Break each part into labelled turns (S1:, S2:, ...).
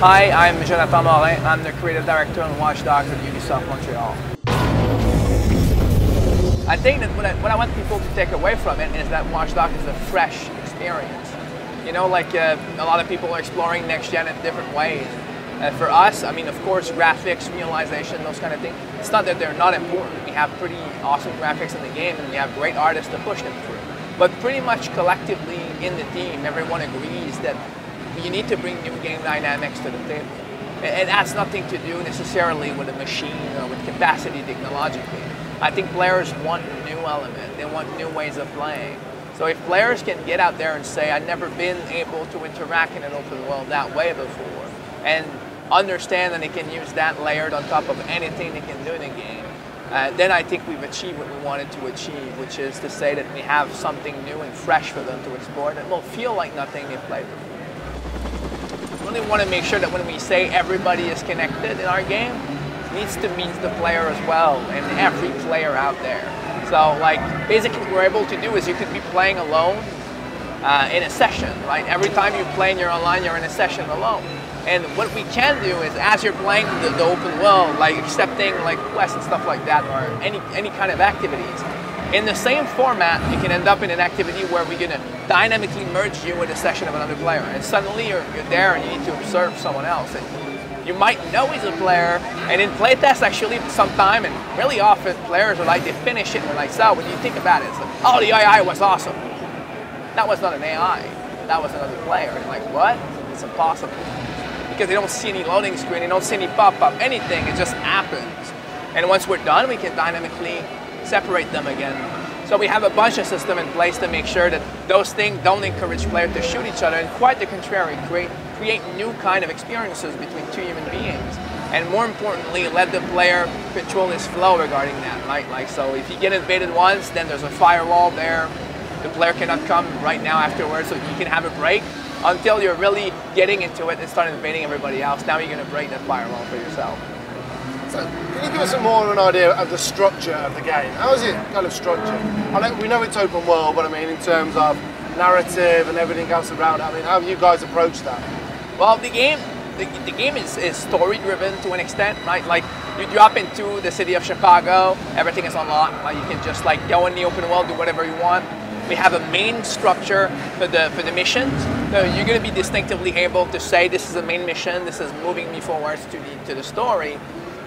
S1: Hi, I'm Jonathan Morin. I'm the creative director and watchdog at Ubisoft Montreal. I think that what I want people to take away from it is that Watchdog is a fresh experience. You know, like a lot of people are exploring next gen in different ways. For us, I mean, of course, graphics, realization, those kind of things, it's not that they're not important. We have pretty awesome graphics in the game and we have great artists to push them through. But pretty much collectively in the team, everyone agrees that you need to bring new game dynamics to the table. It has nothing to do necessarily with a machine or with capacity technologically. I think players want a new element. They want new ways of playing. So if players can get out there and say, I've never been able to interact in an open world that way before, and understand that they can use that layered on top of anything they can do in a game, then I think we've achieved what we wanted to achieve, which is to say that we have something new and fresh for them to explore that will feel like nothing they've played before. We really want to make sure that when we say everybody is connected in our game, it needs to mean the player as well, and every player out there. So, like, basically what we're able to do is you could be playing alone in a session, right? Every time you play and you're online, you're in a session alone. And what we can do is, as you're playing the open world, like accepting like quests and stuff like that, or any kind of activities, in the same format, you can end up in an activity where we're going to dynamically merge you with a session of another player. And suddenly you're there and you need to observe someone else. And you might know he's a player, and in playtests actually sometime, and really often players are like, they finish it and they're like, so when you think about it, it's like, oh, the AI was awesome. That was not an AI, that was another player. And like, what? It's impossible. Because they don't see any loading screen, they don't see any pop-up, anything, it just happens. And once we're done, we can dynamically separate them again. So we have a bunch of systems in place to make sure that those things don't encourage players to shoot each other, and quite the contrary, create new kind of experiences between two human beings. And more importantly, let the player control his flow regarding that, right? Like, so if you get invaded once, then there's a firewall there. The player cannot come right now afterwards, so you can have a break until you're really getting into it and start invading everybody else. Now you're going to break that firewall for yourself.
S2: So, can you give us some more of an idea of the structure of the game? How is it kind of structured? We know it's open world, but I mean in terms of narrative and everything else around it, I mean, how have you guys approached that?
S1: Well, the game is story-driven to an extent, right? Like, you drop into the city of Chicago, everything is unlocked. Like, you can just like go in the open world, do whatever you want. We have a main structure for the missions. So you're going to be distinctively able to say, this is a main mission, this is moving me forwards to the story.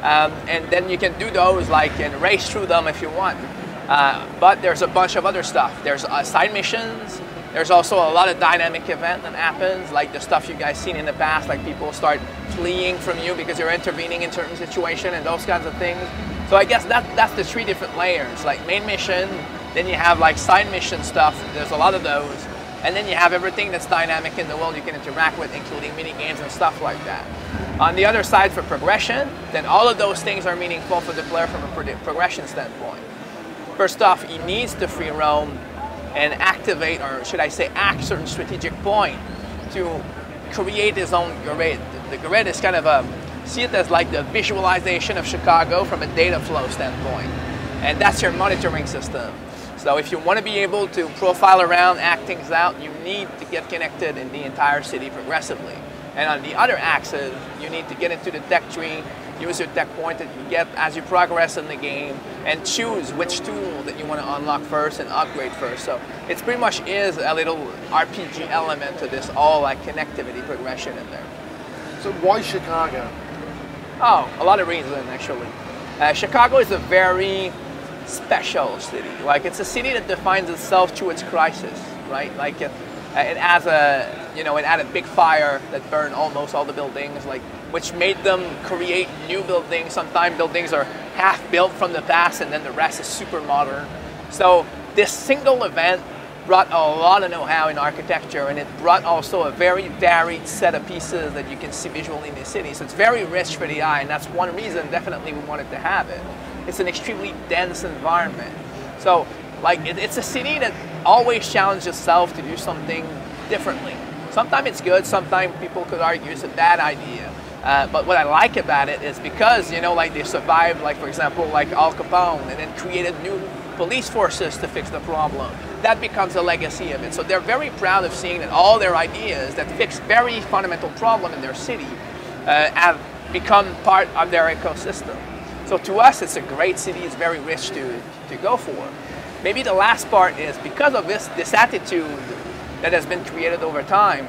S1: And then you can do those like and race through them if you want. But there's a bunch of other stuff. There's side missions. There's also a lot of dynamic event that happens, like the stuff you guys seen in the past, like people start fleeing from you because you're intervening in certain situation and those kinds of things. So I guess that's the three different layers, like main mission, then you have like side mission stuff, there's a lot of those, and then you have everything that's dynamic in the world you can interact with, including mini games and stuff like that. On the other side, for progression, then all of those things are meaningful for the player from a progression standpoint. First off, he needs to free roam and activate, or should I say act, certain strategic point to create his own grid. The grid is kind of see it as like the visualization of Chicago from a data flow standpoint. And that's your monitoring system. So if you want to be able to profile around, act things out, you need to get connected in the entire city progressively. And on the other axis, you need to get into the tech tree, use your tech point that you get as you progress in the game, and choose which tool that you want to unlock first and upgrade first. So it pretty much is a little RPG element to this, all like connectivity progression in there.
S2: So why Chicago?
S1: Oh, a lot of reasons actually. Chicago is a very special city. Like, it's a city that defines itself through its crisis, right? Like it has it had a big fire that burned almost all the buildings, like, which made them create new buildings. Sometimes buildings are half built from the past and then the rest is super modern. So this single event brought a lot of know-how in architecture, and it brought also a very varied set of pieces that you can see visually in the city. So it's very rich for the eye, and that's one reason definitely we wanted to have it. It's an extremely dense environment. So like it's a city that always challenges itself to do something differently. Sometimes it's good, sometimes people could argue it's a bad idea. But what I like about it is because, like they survived, like for example, like Al Capone, and then created new police forces to fix the problem. That becomes a legacy of it. So they're very proud of seeing that all their ideas that fix very fundamental problem in their city have become part of their ecosystem. So to us, it's a great city. It's very rich to go for. Maybe the last part is because of this attitude that has been created over time,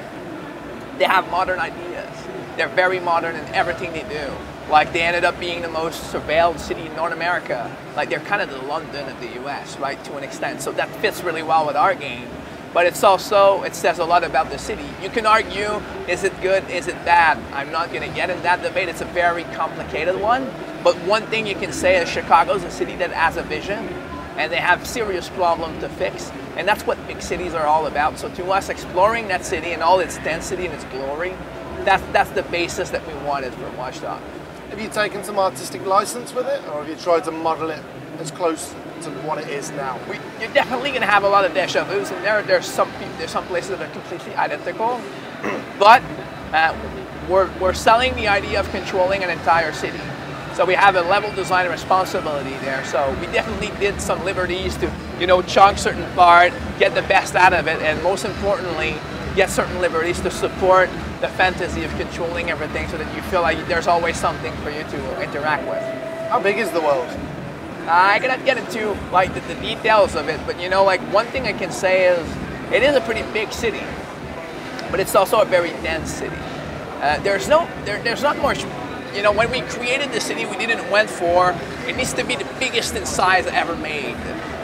S1: they have modern ideas. They're very modern in everything they do. Like they ended up being the most surveilled city in North America. Like they're kind of the London of the US, right, to an extent. So that fits really well with our game. But it's also, it says a lot about the city. You can argue, is it good, is it bad? I'm not gonna get in that debate. It's a very complicated one. But one thing you can say is Chicago's a city that has a vision and they have serious problems to fix. And that's what big cities are all about. So to us, exploring that city and all its density and its glory, that's the basis that we wanted for Watch Dogs.
S2: Have you taken some artistic license with it, or have you tried to model it as close to what it is now?
S1: You're definitely going to have a lot of deja vus in there. There's some places that are completely identical, but we're selling the idea of controlling an entire city. So we have a level design responsibility there. So we definitely did some liberties to, chunk certain part, get the best out of it, and most importantly, get certain liberties to support the fantasy of controlling everything so that you feel like there's always something for you to interact with.
S2: How big is the world?
S1: I cannot get into like the details of it, but one thing I can say is it is a pretty big city, but it's also a very dense city. There's not much. When we created the city, we didn't went for it needs to be the biggest in size ever made.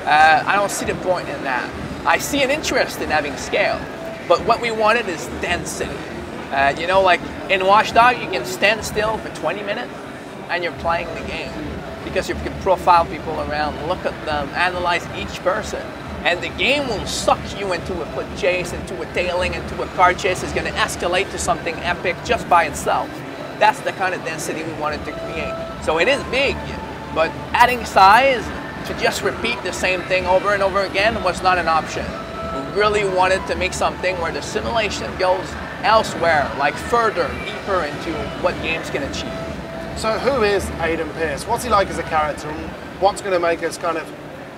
S1: I don't see the point in that. I see an interest in having scale, but what we wanted is density. Like in Watch Dogs, you can stand still for 20 minutes and you're playing the game because you can profile people around, look at them, analyze each person. And the game will suck you into a foot chase, into a tailing, into a car chase. It's going to escalate to something epic just by itself. That's the kind of density we wanted to create. So it is big, but adding size to just repeat the same thing over and over again was not an option. We really wanted to make something where the simulation goes elsewhere, like further, deeper into what games can achieve.
S2: So who is Aiden Pearce? What's he like as a character, and what's going to make us kind of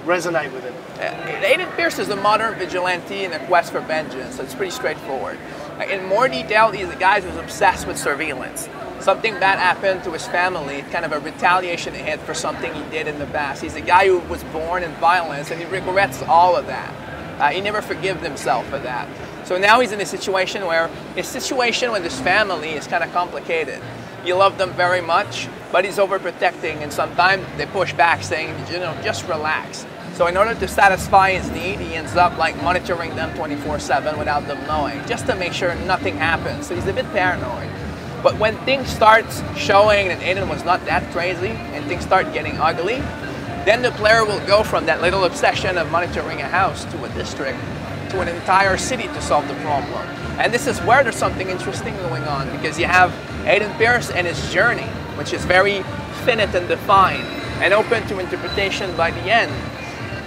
S2: resonate with him?
S1: Aiden Pearce is a modern vigilante in a quest for vengeance. So it's pretty straightforward. In more detail, he's a guy who's obsessed with surveillance. Something bad happened to his family, kind of a retaliation hit for something he did in the past. He's a guy who was born in violence and he regrets all of that. He never forgave himself for that. So now he's in a situation where his situation with his family is kind of complicated. He loved them very much, but he's overprotecting, and sometimes they push back saying, just relax. So in order to satisfy his need, he ends up like monitoring them 24/7 without them knowing, just to make sure nothing happens. So he's a bit paranoid. But when things start showing that Aiden was not that crazy and things start getting ugly, then the player will go from that little obsession of monitoring a house to a district to an entire city to solve the problem. And this is where there's something interesting going on, because you have Aiden Pearce and his journey, which is very finite and defined and open to interpretation by the end.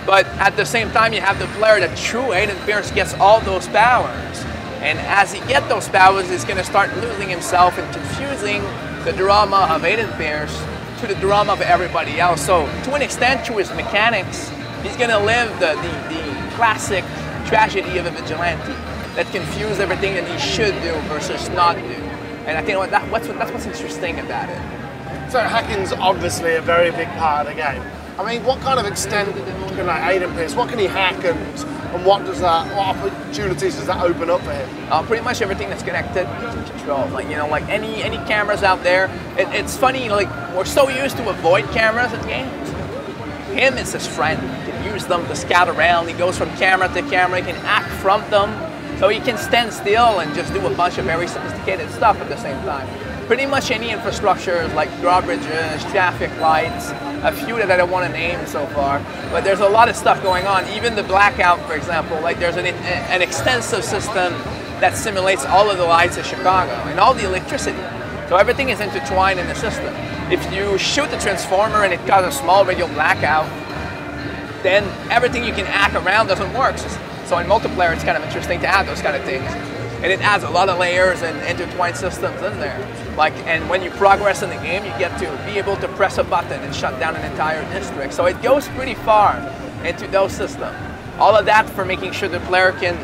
S1: But at the same time, you have the player that true Aiden Pearce gets all those powers. And as he gets those powers, he's going to start losing himself and confusing the drama of Aiden Pearce to the drama of everybody else. So to an extent, through his mechanics, he's going to live the classic tragedy of a vigilante that confuse everything that he should do versus not do. And I think that's what's interesting about it.
S2: So hacking's obviously a very big part of the game. I mean, what kind of extent can Aiden Pearce, what can he hack, and what opportunities does that open up for him?
S1: Pretty much everything that's connected to control. Like any cameras out there. It's funny, we're so used to avoid cameras in games. Him is his friend. He can use them to scout around. He goes from camera to camera. He can act from them. So he can stand still and just do a bunch of very sophisticated stuff at the same time. Pretty much any infrastructure like drawbridges, traffic lights, a few that I don't want to name so far, but there's a lot of stuff going on. Even the blackout, for example, there's an extensive system that simulates all of the lights of Chicago and all the electricity. So everything is intertwined in the system. If you shoot the transformer and it causes a small radial blackout, then everything you can hack around doesn't work. So in multiplayer, it's kind of interesting to add those kind of things. And it adds a lot of layers and intertwined systems in there. And when you progress in the game, you get to be able to press a button and shut down an entire district. So it goes pretty far into those systems. All of that for making sure the player can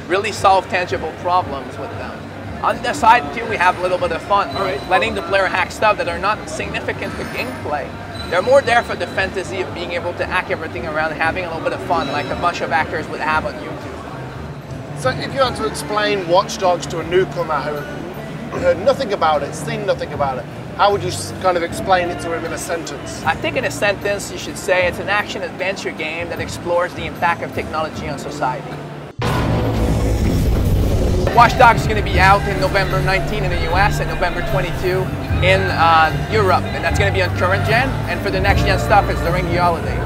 S1: really solve tangible problems with them. On the side too, we have a little bit of fun,
S2: All right.
S1: letting the player hack stuff that are not significant to gameplay. They're more there for the fantasy of being able to hack everything around and having a little bit of fun, like a bunch of hackers would have on YouTube.
S2: So if you had to explain Watch Dogs to a newcomer who heard nothing about it, seen nothing about it, how would you kind of explain it to him in a sentence?
S1: I think in a sentence you should say it's an action-adventure game that explores the impact of technology on society. Watch Dogs is going to be out in November 19 in the US and November 22 in Europe, and that's going to be on current gen, and for the next gen stuff it's during the holidays.